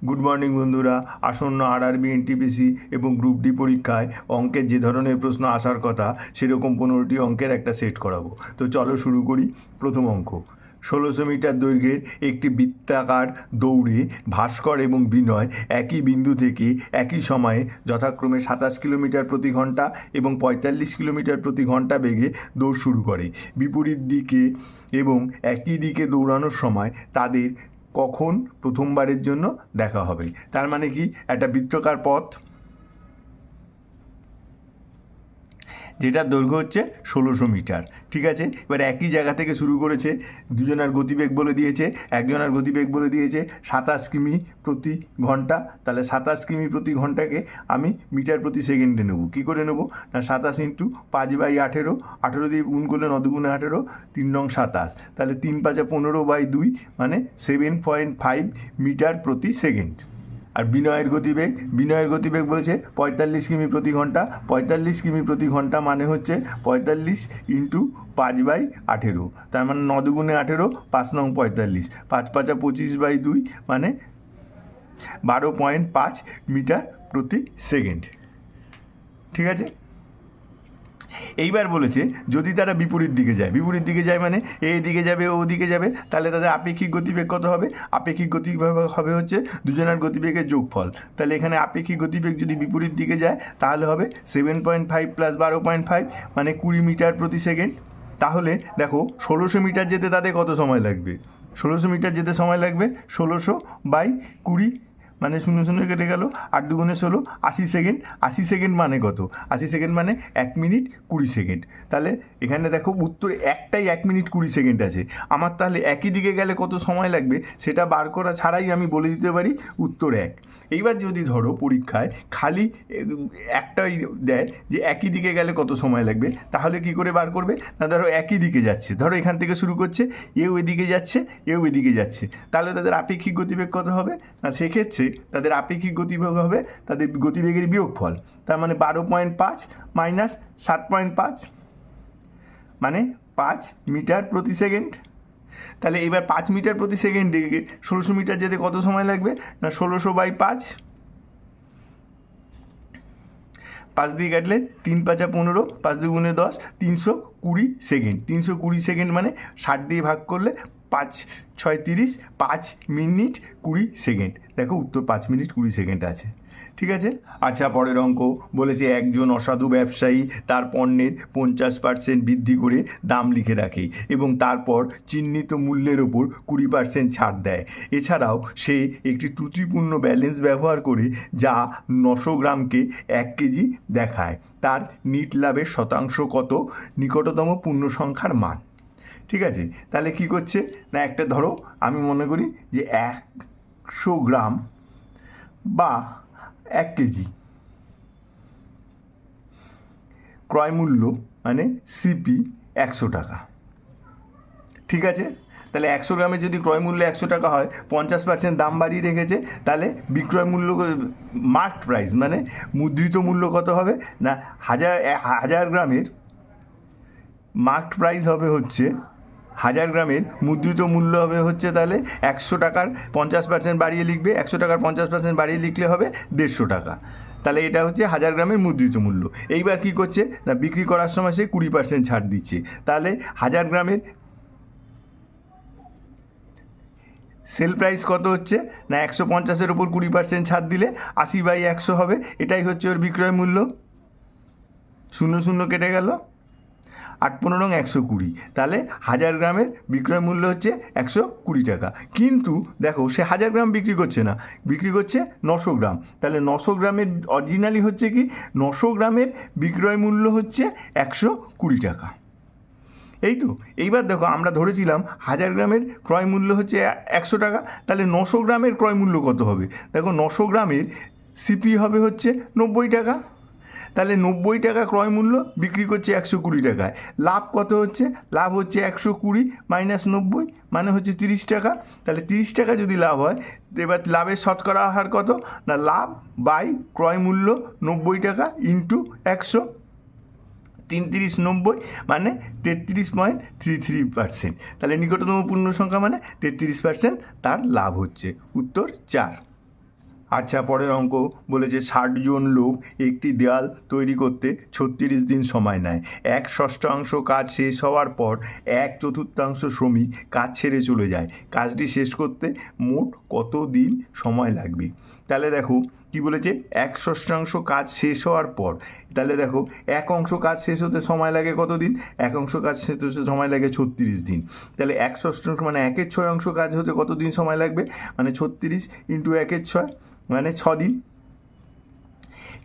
Good morning বন্ধুরা। আসন্ন RRB, NTPC এবং গ্রুপ ডি পরীক্ষায় অঙ্কের যে ধরনের প্রশ্ন আসার কথা সেরকম 15টি অঙ্কের একটা সেট করাবো। তো চলো শুরু করি। প্রথম অঙ্ক, 1600 মিটার দৈর্ঘ্যের একটি বৃত্তাকার দৌড়ে ভাস্কর এবং বিনয় একই বিন্দু থেকে একই সময়ে যথাক্রমে 27 কিলোমিটার প্রতি ঘন্টা এবং 45 কিলোমিটার প্রতি ঘন্টা বেগে দৌড় শুরু করে। বিপরীত দিকে এবং একই দিকে দৌড়ানোর সময় তাদের কখন প্রথমবারের জন্য দেখা হবে। তার মানে কি, একটা বৃত্তাকার পথ যেটার দৈর্ঘ্য হচ্ছে 1600 মিটার, ঠিক আছে। এবার একই জায়গা থেকে শুরু করেছে, দুজনের গতিবেগ বলে দিয়েছে, একজনের গতিবেগ বলে দিয়েছে 27 কিমি প্রতি ঘন্টা। তাহলে 27 কিমি প্রতি ঘন্টাকে আমি মিটার প্রতি সেকেন্ডে নেব। কী করে নেব না, 27 ইন্টু 5/18, 18 দিয়ে গুণ করলে 9 দুগুণে 18, 3 নং 27, তাহলে 3 5 15/2 মানে 7.5 মিটার প্রতি সেকেন্ড। আর বিনয়ের গতিবেগ বলেছে 45 কিমি প্রতি ঘন্টা। 45 কিমি প্রতি ঘন্টা মানে হচ্ছে 45 ইন্টু 5/18, তার মানে 9 দুগুণে 18, 5 নং 45, 5 5 25/2 মানে 12.5 মিটার প্রতি সেকেন্ড, ঠিক আছে। এইবার বলেছে যদি তারা বিপরীত দিকে যায় মানে এদিকে যাবে ও দিকে যাবে, তাহলে তাদের আপেক্ষিক গতিবেগ কত হবে? আপেক্ষিক গতিবেগ হবে হচ্ছে দুজনের গতিবেগের যোগফল। তাহলে এখানে আপেক্ষিক গতিবেগ যদি বিপরীত দিকে যায় তাহলে হবে 7.5 প্লাস 12.5 মানে 20 মিটার প্রতি সেকেন্ড। তাহলে দেখো 1600 মিটার যেতে তাদের কত সময় লাগবে? 1600 মিটার যেতে সময় লাগবে 1600/20 মানে 0 0 কেটে গেল, 8 দুগুণে 16, 80 সেকেন্ড। 80 সেকেন্ড মানে কত? 80 সেকেন্ড মানে 1 মিনিট 20 সেকেন্ড। তাহলে এখানে দেখো উত্তরে একটাই 1 মিনিট 20 সেকেন্ড আছে। আমার তাহলে একই দিকে গেলে কত সময় লাগবে সেটা বার করা ছাড়াই আমি বলে দিতে পারি উত্তর 1। এইবার যদি ধরো পরীক্ষায় খালি একটাই দেয় যে একই দিকে গেলে কত সময় লাগবে, তাহলে কি করে বার করবে না, ধরো একই দিকে যাচ্ছে, ধরো এখান থেকে শুরু করছে, এও এদিকে যাচ্ছে এও এদিকে যাচ্ছে, তাহলে তাদের আপেক্ষিক গতিবেগ কত হবে না, সেক্ষেত্রে তাদের আপেক্ষিক গতিবেগ হবে তাদের গতিবেগের বিয়োগফল। তার মানে 12.5 মাইনাস 7.5 মানে 5 মিটার প্রতি সেকেন্ড। তাহলে এবার 5 মিটার প্রতি সেকেন্ডে 1600 মিটার যেতে কত সময় লাগবে না, 1600/5, 5 দিয়ে কাটলে 3 5 15, 5 দুগুণে 10, 320 সেকেন্ড। 320 সেকেন্ড মানে 60 দিয়ে ভাগ করলে 5 6 30, 5 মিনিট 20 সেকেন্ড। দেখো উত্তর 5 মিনিট 20 সেকেন্ড আছে, ঠিক আছে। আচ্ছা, পরের অঙ্ক বলেছে একজন অসাধু ব্যবসায়ী তার পণ্যের 50% বৃদ্ধি করে দাম লিখে রাখে এবং তারপর চিহ্নিত মূল্যের ওপর 20% ছাড় দেয়। এছাড়াও সে একটি ত্রুটিপূর্ণ ব্যালেন্স ব্যবহার করে যা 900 গ্রামকে 1 কেজি দেখায়। তার নিট লাভের শতাংশ কত? নিকটতম পূর্ণ সংখ্যার মান, ঠিক আছে। তাহলে কি করছে না, একটা ধরো আমি মনে করি যে 100 গ্রাম বা 1 কেজি ক্রয় মূল্য মানে সিপি 100 টাকা, ঠিক আছে। তাহলে 100 গ্রামের যদি ক্রয় মূল্য 100 টাকা হয়, 50% দাম বাড়িয়ে রেখেছে, তাহলে বিক্রয় মূল্য মার্কড প্রাইস মানে মুদ্রিত মূল্য কত হবে না, 1000 গ্রামের মার্কড প্রাইস হবে হচ্ছে 1000 গ্রামের মুদ্রিত মূল্য হবে হচ্ছে, তাহলে 100 টাকার 50% বাড়িয়ে লিখবে, 100 টাকার 50% বাড়িয়ে লিখলে হবে 150 টাকা। তাহলে এটা হচ্ছে 1000 গ্রামের মুদ্রিত মূল্য। এইবার কি করছে না, বিক্রি করার সময় সে 20% ছাড় দিচ্ছে। তাহলে 1000 গ্রামের সেল প্রাইস কত হচ্ছে না, 150-এর ওপর 20% ছাড় দিলে 80/100 হবে। এটাই হচ্ছে ওর বিক্রয় মূল্য। 0 0 কেটে গেল, 8 15 120, তাহলে 1000 গ্রামের বিক্রয় মূল্য হচ্ছে 120 টাকা। কিন্তু দেখো সে 1000 গ্রাম বিক্রি করছে না, বিক্রি করছে 900 গ্রাম। তাহলে 900 গ্রামের অরিজিনালি হচ্ছে কি, 900 গ্রামের বিক্রয় মূল্য হচ্ছে 120 টাকা। এই তো। এইবার দেখো আমরা ধরেছিলাম 1000 গ্রামের ক্রয় মূল্য হচ্ছে 100 টাকা, তাহলে 900 গ্রামের ক্রয় মূল্য কত হবে? দেখো 900 গ্রামের সিপি হবে হচ্ছে 90 টাকা। তাহলে 90 টাকা ক্রয় মূল্য, বিক্রি করছে 120 টাকায়। লাভ কত হচ্ছে? লাভ হচ্ছে 120 মাইনাস 90 মানে হচ্ছে 30 টাকা। তাহলে 30 টাকা যদি লাভ হয়, এবার লাভের শতকরা হার কত না, লাভ বাই ক্রয় মূল্য 90 টাকা ইন্টু 100, 33 90 মানে 33.33%। তাহলে নিকটতম পূর্ণ সংখ্যা মানে 33% তার লাভ হচ্ছে। উত্তর 4। আচ্ছা, পরের অঙ্ক বলেছে 60 জন লোক একটি দেয়াল তৈরি করতে 36 দিন সময় নেয়। 1/6 কাজ শেষ হওয়ার পর 1/4 শ্রমিক কাজ ছেড়ে চলে যায়। কাজটি শেষ করতে মোট কত দিন সময় লাগবে? তাহলে দেখো কি বলেছে, 1/6 কাজ শেষ হওয়ার পর, তাহলে দেখো 1 কাজ শেষ হতে সময় লাগে কত দিন? 1 কাজ শেষ হতে সময় লাগে 36 দিন। তাহলে 1/6 মানে 1/6 কাজ হতে কত দিন সময় লাগবে? মানে 36 ইন্টু 1/6 মানে 6 দিন,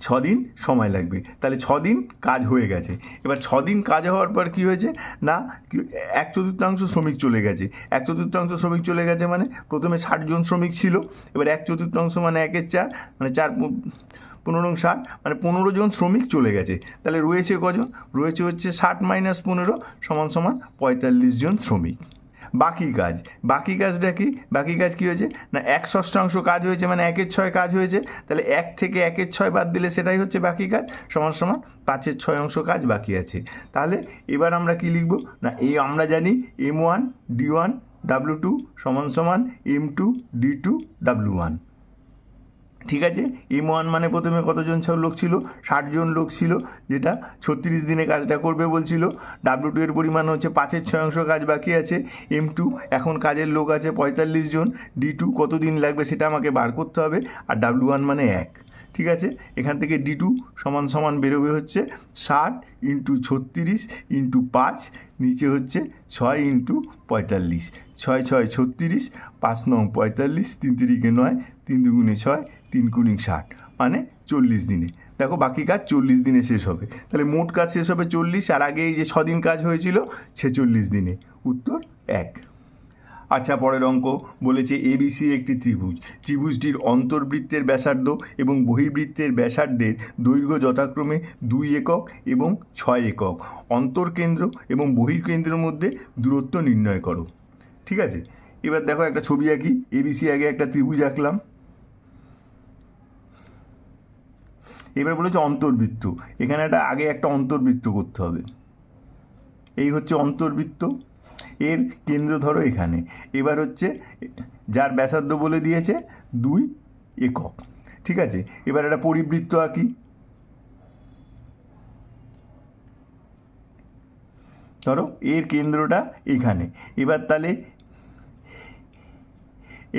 6 দিন সময় লাগবে। তাহলে 6 দিন কাজ হয়ে গেছে। এবার 6 দিন কাজ হওয়ার পর কী হয়েছে না, 1/4 শ্রমিক চলে গেছে। 1/4 শ্রমিক চলে গেছে মানে প্রথমে 60 জন শ্রমিক ছিল, এবার 1/4 মানে 1/4 মানে 4 15 60 মানে 15 জন শ্রমিক চলে গেছে। তাহলে রয়েছে কজন? রয়েছে হচ্ছে 60 - 15 = 45 জন শ্রমিক। বাকি কাজটা কি? বাকি কাজ কী হয়েছে না, 1/6 কাজ হয়েছে মানে 1/6 কাজ হয়েছে। তাহলে 1 থেকে 1/6 বাদ দিলে সেটাই হচ্ছে বাকি কাজ, = 5/6 কাজ বাকি আছে। তাহলে এবার আমরা কি লিখব না, এই আমরা জানি M1 D1 W2 = M2 D2 W1। ঠিক আছে, M1 মানে প্রথমে কতজন লোক ছিল? 60 জন লোক ছিল, যেটা 36 দিনে কাজটা করবে বলছিল। W2 এর পরিমাণ হচ্ছে 5/6 কাজ বাকি আছে। M2 এখন কাজের লোক আছে 45 জন। D2 কত দিন লাগবে সেটা আমাকে বার করতে হবে। আর W1 মানে 1। ঠিক আছে, এখান থেকে D2 = বেরোবে হচ্ছে 60 × 36 × 5, নিচে হচ্ছে 6 × 45, 6 × 6 = 36, 5 × 9 = 45, 3 × 3 = 9, 3 × 2 = 6, 3 × 60 মানে 40 দিনে। দেখো বাকি কাজ 40 দিনে শেষ হবে। তাহলে মোট কাজ শেষ হবে 40, আর আগে এই যে 6 দিন কাজ হয়েছিল 46 দিনে। উত্তর 1। আচ্ছা, পরের অঙ্ক বলেছে ABC একটি ত্রিভুজ। ত্রিভুজটির অন্তর্বৃত্তের ব্যাসার্ধ এবং বহির্বৃত্তের ব্যাসার্ধের দৈর্ঘ্য যথাক্রমে 2 একক এবং 6 একক। অন্তর্কেন্দ্র এবং বহির্কেন্দ্রের মধ্যে দূরত্ব নির্ণয় করো। ঠিক আছে, এবার দেখো একটা ছবি আঁকি। ABC আগে একটা ত্রিভুজ আঁকলাম। এবার বলেছে অন্তর্বৃত্ত, এখানে আগে একটা অন্তর্বৃত্ত করতে হবে। এই হচ্ছে অন্তর্বৃত্ত, এর কেন্দ্র ধরো এখানে। এবার হচ্ছে যার ব্যাসার্ধ বলে দিয়েছে 2 একক। ঠিক আছে, এবার একটা পরিবৃত্ত আঁকি। ধরো এর কেন্দ্রটা এখানে। এবার তাহলে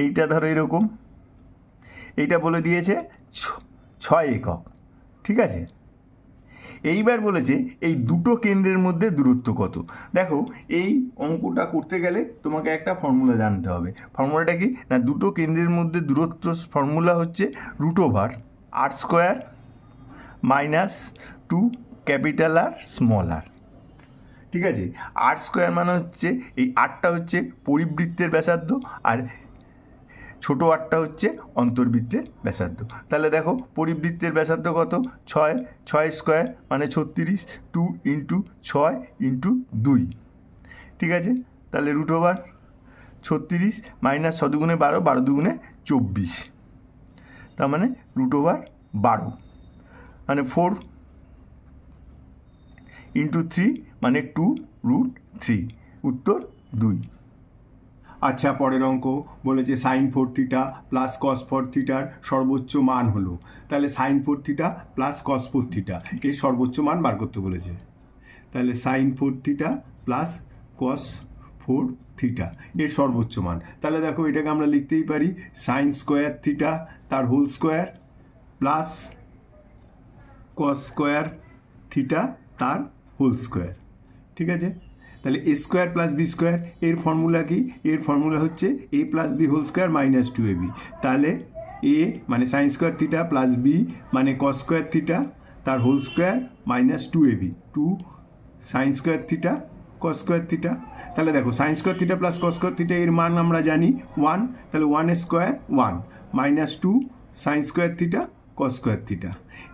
এইটা ধরো এরকম, এইটা বলে দিয়েছে 6 একক। ঠিক আছে, এইবার বলেছে এই দুটো কেন্দ্রের মধ্যে দূরত্ব কত। দেখো এই অঙ্কটা করতে গেলে তোমাকে একটা ফর্মুলা জানতে হবে। ফর্মুলাটা কি না, দুটো কেন্দ্রের মধ্যে দূরত্ব ফর্মুলা হচ্ছে √r² - 2 R r। ঠিক আছে, r² মানে হচ্ছে এই rটা হচ্ছে পরিবৃত্তের ব্যাসার্ধ, আর ছোট আরটা হচ্ছে অন্তর্বৃত্তের ব্যাসার্ধ। তাহলে দেখো পরিবৃত্তের ব্যাসার্ধ কত? 6, 6² মানে 36, 2 × 6 × 2। ঠিক আছে, তাহলে √36 - 6 × 12, 12 × 24, তার মানে √12 মানে 4 × 3 মানে 2√3। উত্তর 2। আচ্ছা, পরের অঙ্ক বলেছে sin4θ + cos4θ সর্বোচ্চ মান হলো। তাহলে sin4θ + cos4θ এর সর্বোচ্চ মান বার করতে বলেছে। তাহলে sin4θ + cos4θ এর সর্বোচ্চ মান। তাহলে দেখো এটাকে আমরা লিখতেই পারি sin² θ তার হোল স্কোয়ার প্লাস cos² θ তার হোল স্কোয়ার। ঠিক আছে, তাহলে A² + B² এর ফর্মুলা কি? এর ফর্মুলা হচ্ছে A + B² - 2AB। তাহলে A মানে sin² θ প্লাস B মানে cos² θ তার whole square - 2AB, 2 sin² θ cos² θ। তাহলে দেখো sin² θ + cos² θ এর মান আমরা জানি 1, তাহলে 1² 1 - 2 sin² θ cos² θ।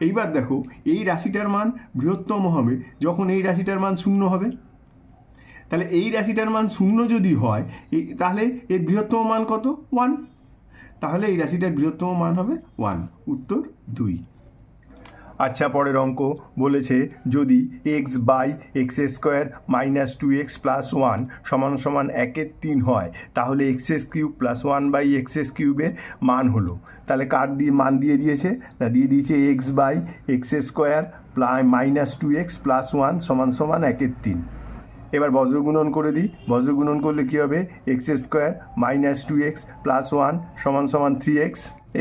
এইবার দেখো এই রাশিটার মান বৃহত্তম হবে যখন এই রাশিটার মান 0 হবে। তাহলে এই রাশিটার মান 0 যদি হয় তাহলে এর বৃহত্তম মান কত? 1। তাহলে এই রাশিটার বৃহত্তম মান হবে 1। উত্তর 2। আচ্ছা, পরের অঙ্ক বলেছে যদি x by x square minus 2x plus 1 সমান সমান 1/3 হয়, তাহলে x cube plus 1 by x কিউবের মান হলো। তাহলে কার দিয়ে মান দিয়ে দিয়েছে না, দিয়ে দিয়েছে x by x square minus 2x plus 1 সমান সমান 1/3। এবার বজ্রগুণন করে দিই। বজ্রগুণন করলে কী হবে, x square minus 2x plus 1 সমান সমান 3x।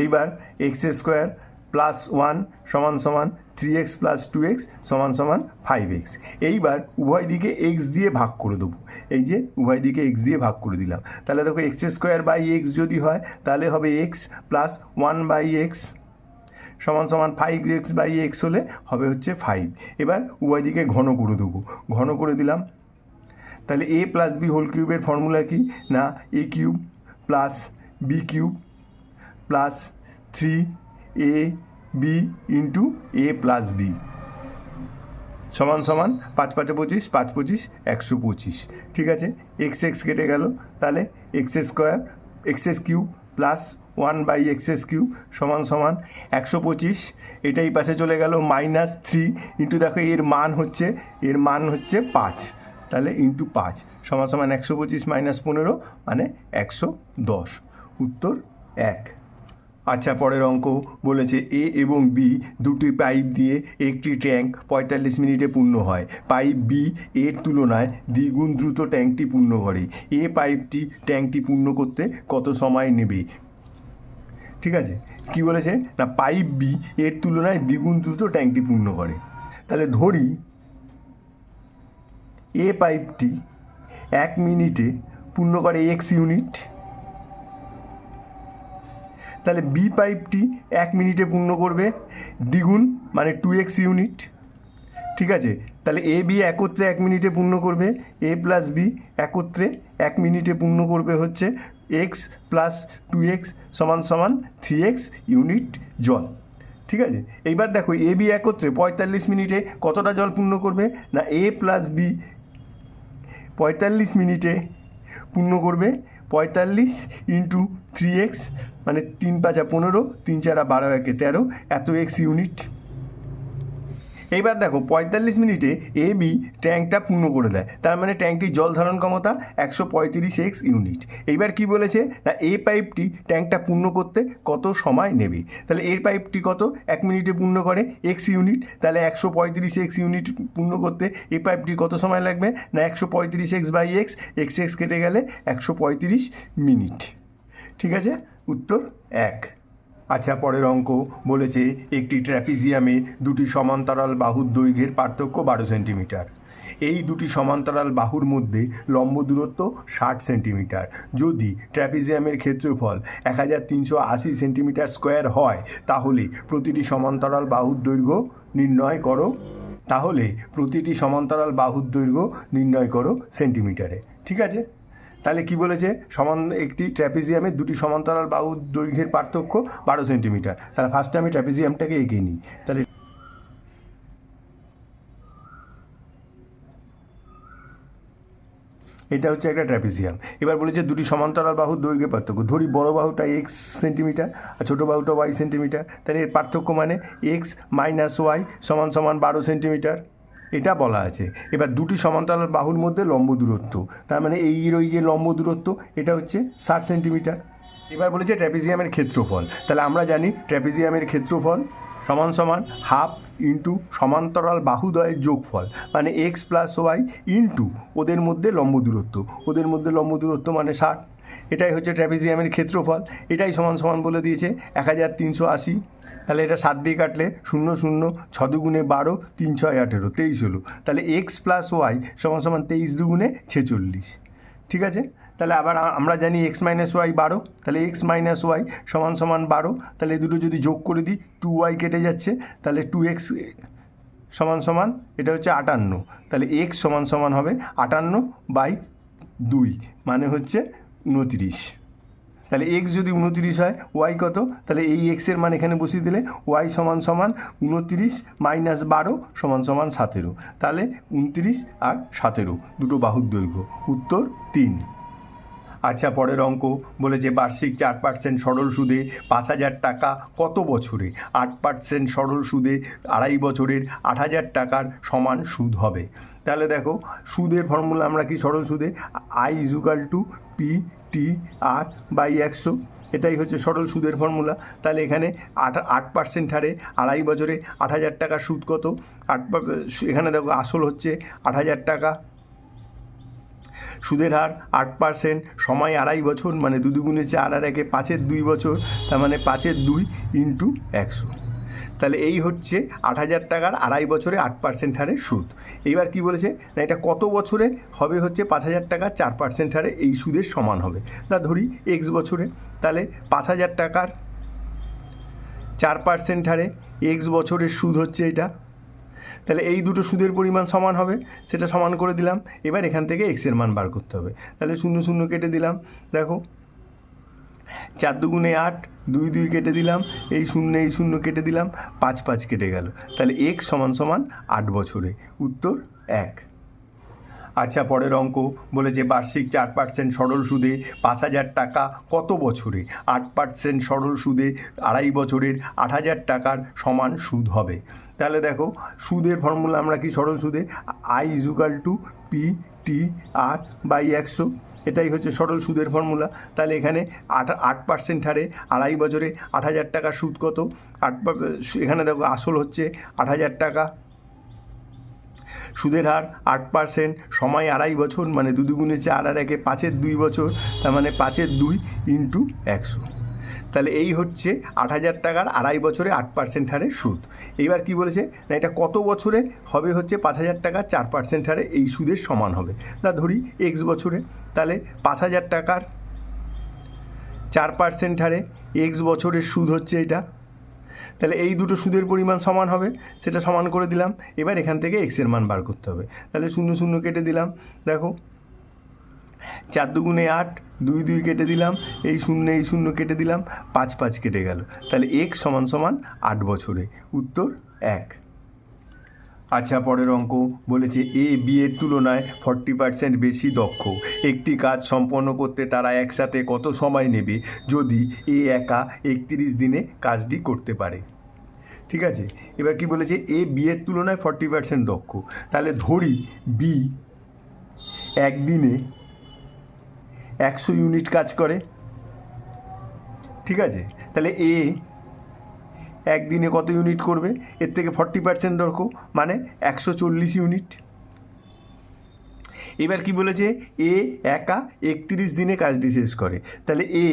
এইবার এক্স স্কোয়ার প্লাস 1 সমান সমান 3x প্লাস 2x সমান সমান 5x। এইবার উভয় দিকে এক্স দিয়ে ভাগ করে দেবো। এই যে উভয় দিকে এক্স দিয়ে ভাগ করে দিলাম। তাহলে দেখো এক্স স্কোয়ার বাই এক্স যদি হয় তাহলে হবে এক্স প্লাস 1 বাই এক্স সমান সমান 5x বাই এক্স হলে হবে হচ্ছে 5। এবার উভয় দিকে ঘন করে দেবো। ঘন করে দিলাম। তাহলে এ প্লাস বি হোল কিউবের ফর্মুলা কি না, A cube plus B cube plus 3ab into A plus B সমান সমান 5 5 25, 5 25 125। ঠিক আছে, এক্স এক্স কেটে গেল। তাহলে x square x cube plus 1 by x cube সমান সমান 125। এটাই পাশে চলে গেল মাইনাস 3 ইন্টু দেখো এর মান হচ্ছে 5, তাহলে ইন্টু 5 সমান সমান 125 মাইনাস 15 মানে 110। উত্তর 1। আচ্ছা, পরের অঙ্ক বলেছে এ এবং বি দুটি পাইপ দিয়ে একটি ট্যাঙ্ক 45 মিনিটে পূর্ণ হয়। পাইপ বি এর তুলনায় দ্বিগুণ দ্রুত ট্যাঙ্কটি পূর্ণ করে। এ পাইপটি ট্যাঙ্কটি পূর্ণ করতে কত সময় নেবে? ঠিক আছে, কি বলেছে না, পাইপ বি এর তুলনায় দ্বিগুণ দ্রুত ট্যাঙ্কটি পূর্ণ করে। তাহলে ধরি এ পাইপটি 1 মিনিটে পূর্ণ করে এক্স ইউনিট, তাহলে বি পাইপটি 1 মিনিটে পূর্ণ করবে দ্বিগুণ মানে 2x ইউনিট। ঠিক আছে, তাহলে এ বি একত্রে 1 মিনিটে পূর্ণ করবে, এ প্লাস বি একত্রে 1 মিনিটে পূর্ণ করবে হচ্ছে এক্স প্লাস 2x সমান সমান 3x ইউনিট জল। ঠিক আছে, এইবার দেখো এ বি একত্রে 45 মিনিটে কতটা জল পূর্ণ করবে না, এ প্লাস বি 45 মিনিটে পূর্ণ করবে 45 ইন্টু 3x মানে 3 5 15, 3 4 12 1 13 এত এক্স ইউনিট। এইবার দেখো 45 মিনিটে এ বি ট্যাঙ্কটা পূর্ণ করে দেয়, তার মানে ট্যাঙ্কটির জল ধারণ ক্ষমতা 135x ইউনিট। এইবার কি বলেছে না, এ পাইপটি ট্যাঙ্কটা পূর্ণ করতে কত সময় নেবে? তাহলে এর পাইপটি কত 1 মিনিটে পূর্ণ করে x ইউনিট, তাহলে 135x ইউনিট পূর্ণ করতে এ পাইপটি কত সময় লাগবে না 135x by x, x x কেটে গেলে 135 মিনিট। ঠিক আছে, উত্তর 1। আচ্ছা, পরের অঙ্ক বলেছে একটি ট্র্যাপিজিয়ামে দুটি সমান্তরাল বাহুর দৈর্ঘ্যের পার্থক্য 12 সেন্টিমিটার। এই দুটি সমান্তরাল বাহুর মধ্যে লম্ব দূরত্ব 60 সেন্টিমিটার। যদি ট্র্যাপিজিয়ামের ক্ষেত্রফল 1380 সেন্টিমিটার স্কোয়ার হয়, তাহলে প্রতিটি সমান্তরাল বাহুর দৈর্ঘ্য নির্ণয় করো। সেন্টিমিটারে। ঠিক আছে, তাহলে কি বলেছে, একটি ট্র্যাপিজিয়ামের দুটি সমান্তরাল বাহুর দৈর্ঘ্যের পার্থক্য 12 সেন্টিমিটার। তাহলে ফার্স্টে আমি ট্র্যাপিজিয়ামটাকে এঁকে নিই। তাহলে এটা হচ্ছে একটা ট্র্যাপিজিয়াম। এবার বলেছে দুটি সমান্তরাল বাহুর দৈর্ঘ্যের পার্থক্য। ধরি বড় বাহুটা এক্স সেন্টিমিটার আর ছোটো বাহুটা ওয়াই সেন্টিমিটার। তাহলে এর পার্থক্য মানে এক্স মাইনাস ওয়াই সমান সমান 12 সেন্টিমিটার, এটা বলা আছে। এবার দুটি সমান্তরাল বাহুর মধ্যে লম্ব দূরত্ব, তার মানে এই যে লম্ব দূরত্ব এটা হচ্ছে 60 সেন্টিমিটার। এবার বলেছে ট্র্যাপিজিয়ামের ক্ষেত্রফল। তাহলে আমরা জানি ট্র্যাপিজিয়ামের ক্ষেত্রফল সমান সমান হাফ ইন্টু সমান্তরাল বাহুদ্বয়ের যোগফল মানে এক্স প্লাস ওয়াই ইন্টু ওদের মধ্যে লম্ব দূরত্ব মানে 60। এটাই হচ্ছে ট্র্যাপিজিয়ামের ক্ষেত্রফল। এটাই সমান সমান বলে দিয়েছে 1380। তাহলে এটা 7 দিয়ে কাটলে 0 0 6 দুগুণে 12, 3 6 18, 23 হলো। তাহলে এক্স প্লাস ওয়াই সমান সমান 23 দুগুণে 46। ঠিক আছে, তাহলে আবার আমরা জানি এক্স মাইনাস ওয়াই 12, তাহলে এক্স মাইনাস ওয়াই সমান সমান 12। তাহলে এই দুটো যদি যোগ করে দিই 2y কেটে যাচ্ছে, তাহলে 2x সমান সমান এটা হচ্ছে 58। তাহলে এক্স সমান সমান হবে 58/2 মানে হচ্ছে 29। তাহলে এক্স যদি 29 হয় ওয়াই কত, তাহলে এই এক্সের মান এখানে বসিয়ে দিলে ওয়াই সমান সমান 29 মাইনাস 12 সমান সমান 17। তাহলে 29 আর 17 দুটো বাহুর দৈর্ঘ্য। উত্তর 3। আচ্ছা, পরের অঙ্ক বলেছে বার্ষিক 4% সরল সুদে 5,000 টাকা কত বছরে 8% সরল সুদে 2.5 বছরের 8,000 টাকার সমান সুদ হবে। তাহলে দেখো, সুদের ফর্মুলা আমরা কি সরল সুদে I=P/T/R/100, এটাই হচ্ছে সরল সুদের ফর্মুলা। তাহলে এখানে 8% হারে 2.5 বছরে 8,000 টাকার সুদ কত? এখানে দেখো আসল হচ্ছে 8,000 টাকা, সুদের হার 8%, সময় 2.5 বছর, মানে 2 দুগুণে 4 আর 1 5-এর 2 বছর, তার মানে 5-এর 2 × 100। তাহলে এই হচ্ছে 8,000 টাকার 2.5 বছরে 8% হারে সুদ। এইবার কি বলেছে না, এটা কত বছরে হবে হচ্ছে 5,000 টাকা 4% হারে এই সুদের সমান হবে। না ধরি x বছরে, তাহলে 5,000 টাকার 4% হারে x বছরের সুদ হচ্ছে এটা। তাহলে এই দুটো সুদের পরিমাণ সমান হবে, সেটা সমান করে দিলাম। এবার এখান থেকে এক্সের মান বার করতে হবে। তাহলে 0 0 কেটে দিলাম, দেখো 4 দুগুণে 8, 2 2 কেটে দিলাম, এই 0 কেটে দিলাম, 5 5 কেটে গেল। তাহলে x = 8 বছরে, উত্তর 1। আচ্ছা, পরের অঙ্ক বলেছে বার্ষিক 4% সরল সুদে 5,000 টাকা কত বছরে 8% সরল সুদে 2.5 বছরের 8,000 টাকার সমান সুদ হবে। তাহলে দেখো, সুদের ফর্মুলা আমরা কি সরল সুদে I=P/T/R/100, এটাই হচ্ছে সরল সুদের ফর্মুলা। তাহলে এখানে 8% হারে 2.5 বছরে 8,000 টাকার সুদ কত? এখানে দেখো আসল হচ্ছে 8,000 টাকা, সুদের হার 8%, সময় 2.5 বছর, মানে 2 দুগুণে 4 আর 1 5-এর 2 বছর, তার মানে 5-এর 2 × 100। তাহলে এই হচ্ছে 8,000 টাকার 2.5 বছরে 8% হারে সুদ। এইবার কি বলেছে না, এটা কত বছরে হবে হচ্ছে 5,000 টাকা 4% হারে এই সুদের সমান হবে। না ধরি x বছরে, তাহলে 5,000 টাকার 4% হারে x বছরের সুদ হচ্ছে এটা। তাহলে এই দুটো সুদের পরিমাণ সমান হবে, সেটা সমান করে দিলাম। এবার এখান থেকে এক্সের মান বার করতে হবে। তাহলে 0 0 কেটে দিলাম, দেখো 4 দুগুণে 8, 2 2 কেটে দিলাম, এই 0 কেটে দিলাম, 5 5 কেটে গেল। তাহলে x = 8 বছরে, উত্তর 1। আচ্ছা, পরের অঙ্ক বলেছে A B এর তুলনায় 40% বেশি দক্ষ। একটি কাজ সম্পন্ন করতে তারা একসাথে কত সময় নেবে যদি A একা 31 দিনে কাজটি করতে পারে? ঠিক আছে, এবার কি বলেছে A B এর তুলনায় 40% দক্ষ। তাহলে ধরি B একদিনে 100 ইউনিট কাজ করে। ঠিক আছে, তাহলে A একদিনে কত ইউনিট করবে? এর থেকে 40% দক্ষ, মানে 140 ইউনিট। এবার কি বলেছে A একা 31 দিনে কাজটি শেষ করে। তাহলে A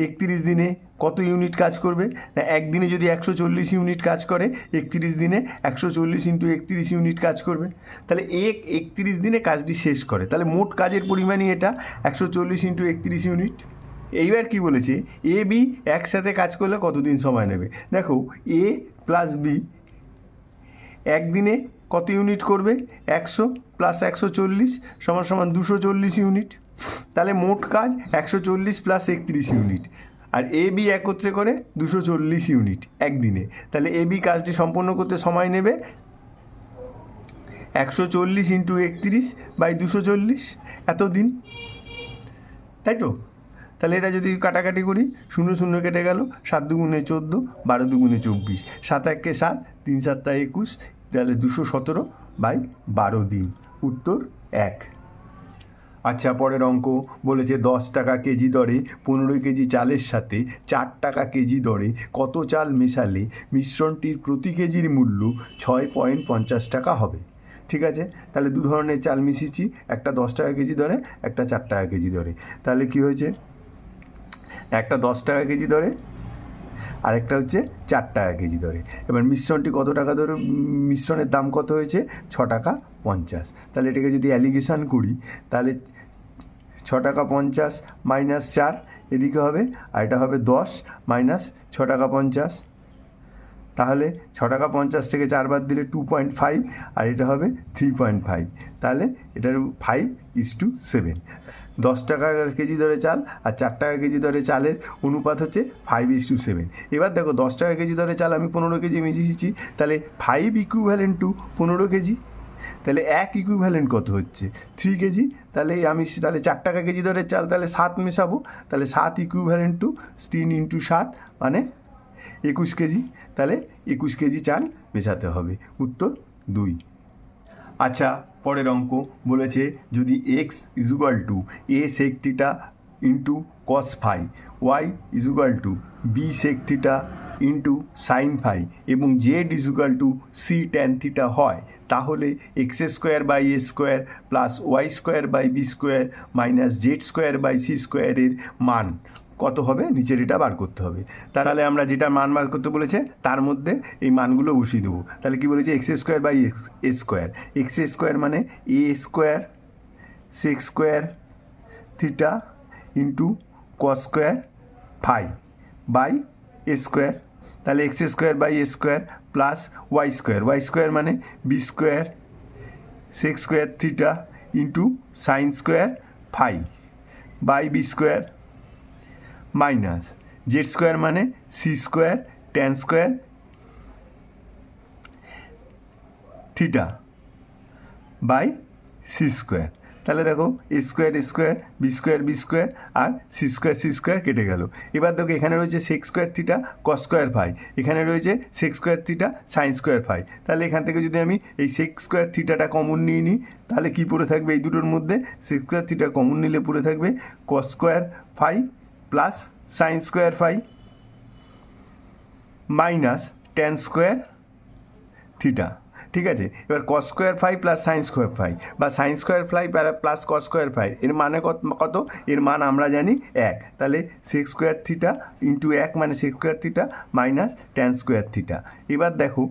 31 দিনে কত ইউনিট কাজ করবে? না, একদিনে যদি 140 ইউনিট কাজ করে, 31 দিনে 140 × 31 ইউনিট কাজ করবে। তাহলে A 31 দিনে কাজটি শেষ করে, তাহলে মোট কাজের পরিমাণই এটা 140 × 31 ইউনিট। এইবার কি বলেছে A B একসাথে কাজ করলে কতদিন সময় নেবে? দেখো A + B একদিনে কত ইউনিট করবে? 100 + 140 = 240 ইউনিট। তাহলে মোট কাজ 140 + 31 ইউনিট। আর A B একত্রে করে 240 ইউনিট একদিনে। তাহলে A B কাজটি সম্পন্ন করতে সময় নেবে 140 × 31/240, এত দিন, তাই তো? তাহলে এটা যদি কাটাকাটি করি, 0 0 কেটে গেল, 7 দুগুণে 14, 12 দুগুণে 24, 7 1 7, 3 7 21, তাহলে 217/12 দিন, উত্তর 1। আচ্ছা, পরের অঙ্ক বলেছে 10 টাকা কেজি দরে 15 কেজি চালের সাথে 4 টাকা কেজি দরে কত চাল মেশালে মিশ্রণটির প্রতি কেজির মূল্য 6.50 টাকা হবে? ঠিক আছে, তাহলে দু ধরনের চাল মিশিয়েছি, একটা 10 টাকা কেজি দরে, একটা 4 টাকা কেজি দরে। তাহলে কি হয়েছে, একটা 10 টাকা কেজি দরে, আরেকটা হচ্ছে 4 টাকা কেজি দরে। এবার মিশ্রণটি কত টাকা ধরে, মিশ্রণের দাম কত হয়েছে? 6 টাকা 50। তাহলে এটাকে যদি অ্যালিগেশান করি, তাহলে 6 টাকা 50 - 4 এদিকে হবে, আর এটা হবে 10 - 6 টাকা 50। তাহলে 6 টাকা 50 থেকে 4 বাদ দিলে 2.5, আর এটা হবে 3.5। তাহলে এটার 5:7। 10 টাকা কেজি দরে চাল আর 4 টাকা কেজি দরে চালের অনুপাত হচ্ছে 5:7। এবার দেখো 10 টাকা কেজি দরে চাল আমি 15 কেজি মিশিয়েছি, তাহলে 5 = 15 কেজি। তাহলে 1 ইকুইভ্যালেন্ট কত হচ্ছে 3 কেজি। তাহলে আমি 4 টাকা কেজি ধরে চাল, তাহলে 7 মেশাবো, তাহলে 7 ইকুইভ্যালেন্ট টু 3 × 7 মানে 21 কেজি। তাহলে 21 কেজি চাল মেশাতে হবে, উত্তর 2। আচ্ছা, পরের অঙ্ক বলেছে যদি x = a sec θ into cos φ, y = b sec θ into sine phi এবং z = c tan θ হয়, তাহলে x² / a² plus y² / b² minus z² / c² এর মান কত হবে, নিচের এটা বার করতে হবে। তাহলে আমরা যেটা মান বার করতে বলেছে তার মধ্যে এই মানগুলো বসিয়ে দেবো। তাহলে কি বলেছে x² / a², x² মানে a² sec² θ into cos² φ by a², তাহলে x² / a² প্লাস y² মানে b² sec² θ into sin² φ by b² minus z² মানে c² tan² θ বাই c²। তাহলে দেখো a² b² আর c² কেটে গেল। এবার দেখো এখানে রয়েছে sec² θ cos² φ, এখানে রয়েছে sec² θ sin² φ। তাহলে এখান থেকে যদি আমি এই sec² θটা কমন নিয়ে নিই, তাহলে কি পড়ে থাকবে এই দুটোর মধ্যে, sec² θ কমন নিলে পড়ে থাকবে cos² φ plus sin² φ minus tan² θ। ঠিক আছে, এবার cos² φ প্লাস sin² φ বা sin² φ প্লাস cos² φ এর মানে কত, এর মান আমরা জানি 1। তাহলে sec² θ ইন্টু 1 মানে sec² θ মাইনাস tan² θ। এবার দেখো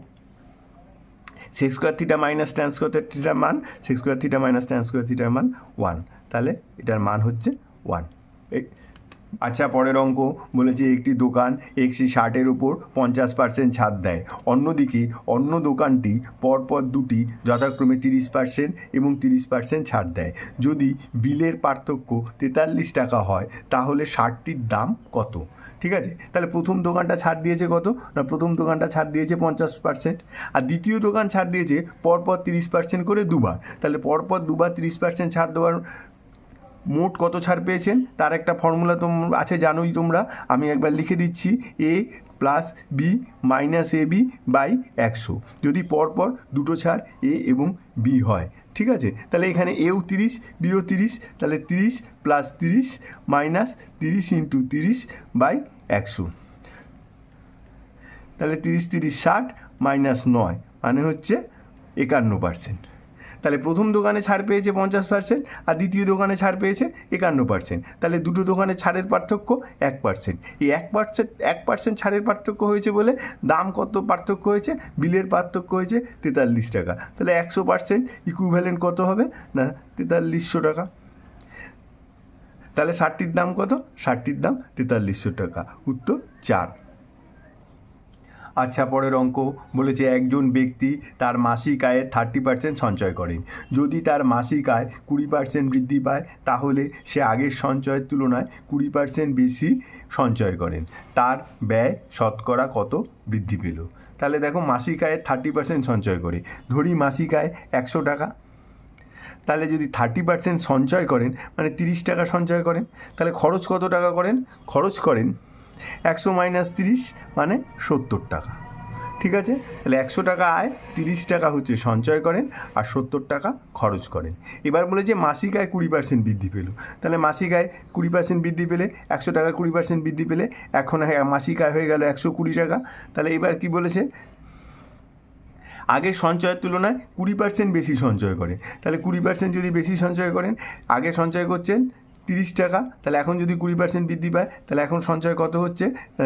sec² θ মাইনাস tan² θ মান, sec² θ মাইনাস tan² θ মান 1, তাহলে এটার মান হচ্ছে 1। আচ্ছা, পরের অঙ্ক বলেছে একটি দোকান একটি শার্টের উপর 50% ছাড় দেয়, অন্যদিকে অন্য দোকানটি পরপর দুটি যথাক্রমে 30% এবং 30% ছাড় দেয়। যদি বিলের পার্থক্য 43 টাকা হয় তাহলে শার্টটির দাম কত? ঠিক আছে, তাহলে প্রথম দোকানটা ছাড় দিয়েছে কত না, প্রথম দোকানটা ছাড় দিয়েছে 50%, আর দ্বিতীয় দোকান ছাড় দিয়েছে পরপর 30% করে দুবার। তাহলে পরপর দুবার 30% ছাড় দেওয়ার মোট কত ছাড় পেয়েছেন তার একটা ফর্মুলা আছে, জানোই তোমরা, আমি একবার লিখে দিচ্ছি, a plus B minus ab by 100, যদি পরপর দুটো ছাড় a এবং b হয়। ঠিক আছে, তাহলে এখানে এও 30 বিও 30, তাহলে 30 প্লাস 30 মাইনাস 30 ইন্টু 30 বাই 100, তাহলে 30 30 60 মাইনাস 9 মানে হচ্ছে 51%। তাহলে প্রথম দোকানে ছাড় পেয়েছে 50% আর দ্বিতীয় দোকানে ছাড় পেয়েছে 51%। তাহলে দুটো দোকানে ছাড়ের পার্থক্য 1%। এই 1% ছাড়ের পার্থক্য হয়েছে বলে দাম কত পার্থক্য হয়েছে, বিলের পার্থক্য হয়েছে 43 টাকা। তাহলে 100% ইকুইভ্যালেন্ট কত হবে না 4300 টাকা। তাহলে শার্টটির দাম কত, শার্টটির দাম 4300 টাকা, উত্তর 4। আচ্ছা, পরের অঙ্ক বলেছে একজন ব্যক্তি তার মাসিক আয়ের 30% সঞ্চয় করেন, যদি তার মাসিক আয় 20% বৃদ্ধি পায় তাহলে সে আগের সঞ্চয়ের তুলনায় 20% বেশি সঞ্চয় করেন, তার ব্যয় শতকরা কত বৃদ্ধি পেল? তাহলে দেখো মাসিক আয়ের 30% সঞ্চয় করে, ধরি মাসিক আয় 100 টাকা, তাহলে যদি 30% সঞ্চয় করেন মানে 30 টাকা সঞ্চয় করেন, তাহলে খরচ কত টাকা করেন, খরচ করেন 100 মাইনাস 30 মানে 70 টাকা। ঠিক আছে, তাহলে 100 টাকা আয়, 30 টাকা হচ্ছে সঞ্চয় করেন আর 70 টাকা খরচ করেন। এবার বলে যে মাসিক আয় 20% বৃদ্ধি পেল, তাহলে মাসিক আয় 20% বৃদ্ধি পেলে 100 টাকা 20% বৃদ্ধি পেলে এখন মাসিক আয় হয়ে গেল 120 টাকা। তাহলে এবার কি বলেছে, আগের সঞ্চয়ের তুলনায় 20% বেশি সঞ্চয় করে, তাহলে 20% যদি বেশি সঞ্চয় করেন, আগে সঞ্চয় করছেন 30 টাকা, তাহলে এখন যদি 20% বৃদ্ধি পায় তাহলে এখন সঞ্চয় কত হচ্ছে,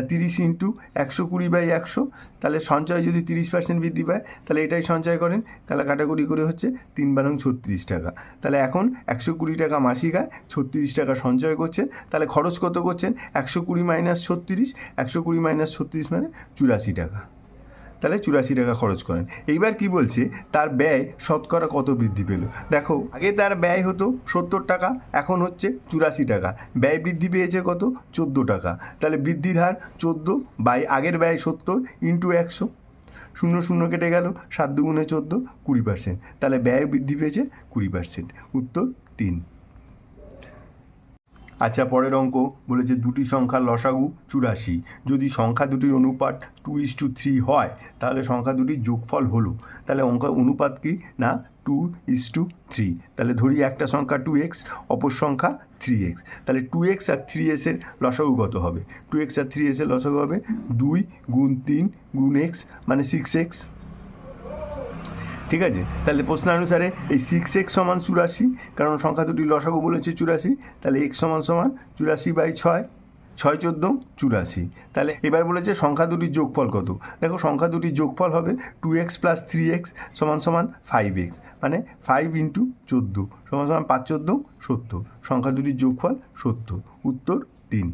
30 ইন্টু 120 বাই 100, তাহলে সঞ্চয় যদি 30% বৃদ্ধি পায় তাহলে এটাই সঞ্চয় করেন, তাহলে কাটাকুটি করে হচ্ছে 3 বারং 36 টাকা। তাহলে এখন 120 টাকা মাসিক আয়, 36 টাকা সঞ্চয় করছেন, তাহলে খরচ কত করছেন 120 মাইনাস 36, 120 মাইনাস 36 মানে 84 টাকা, তাহলে 84 টাকা খরচ করেন। এইবার কি বলছে, তার ব্যয় শতকরা কত বৃদ্ধি পেল? দেখো আগে তার ব্যয় হতো 70 টাকা, এখন হচ্ছে 84 টাকা, ব্যয় বৃদ্ধি পেয়েছে কত 14 টাকা, তাহলে বৃদ্ধির হার 14 বাই আগের ব্যয় 70 ইন্টু 100, শূন্য শূন্য কেটে গেল, 7 দুগুণে 14, 20%। তাহলে ব্যয় বৃদ্ধি পেয়েছে 20%। উত্তর 3। আচ্ছা, পরের অঙ্ক বলেছে দুটি সংখ্যার লসাগু 84। যদি সংখ্যা দুটির অনুপাত 2:3 হয় তাহলে সংখ্যা দুটির যোগফল হলো। তাহলে অনুপাত কি না 2:3। তাহলে ধরি একটা সংখ্যা 2x, অপর সংখ্যা 3x। তাহলে 2x আর 3s এর লসাগু কত হবে? 2x আর 3s এর লসাগু হবে 2 গুণ 3 গুণ x, মানে 6x। ঠিক আছে, তাহলে প্রশ্নানুসারে এই 6x সমান 84, কারণ সংখ্যা দুটি লসাগু বলেছে 84। তাহলে x সমান 84/6, 6 14 84। তাহলে এবার বলেছে সংখ্যা দুটির যোগফল কত। দেখো, সংখ্যা দুটির যোগফল হবে 2x + 3x সমান 5x, মানে 5 × 14 সমান 5 14 70। সংখ্যা দুটির যোগফল 70। উত্তর 3।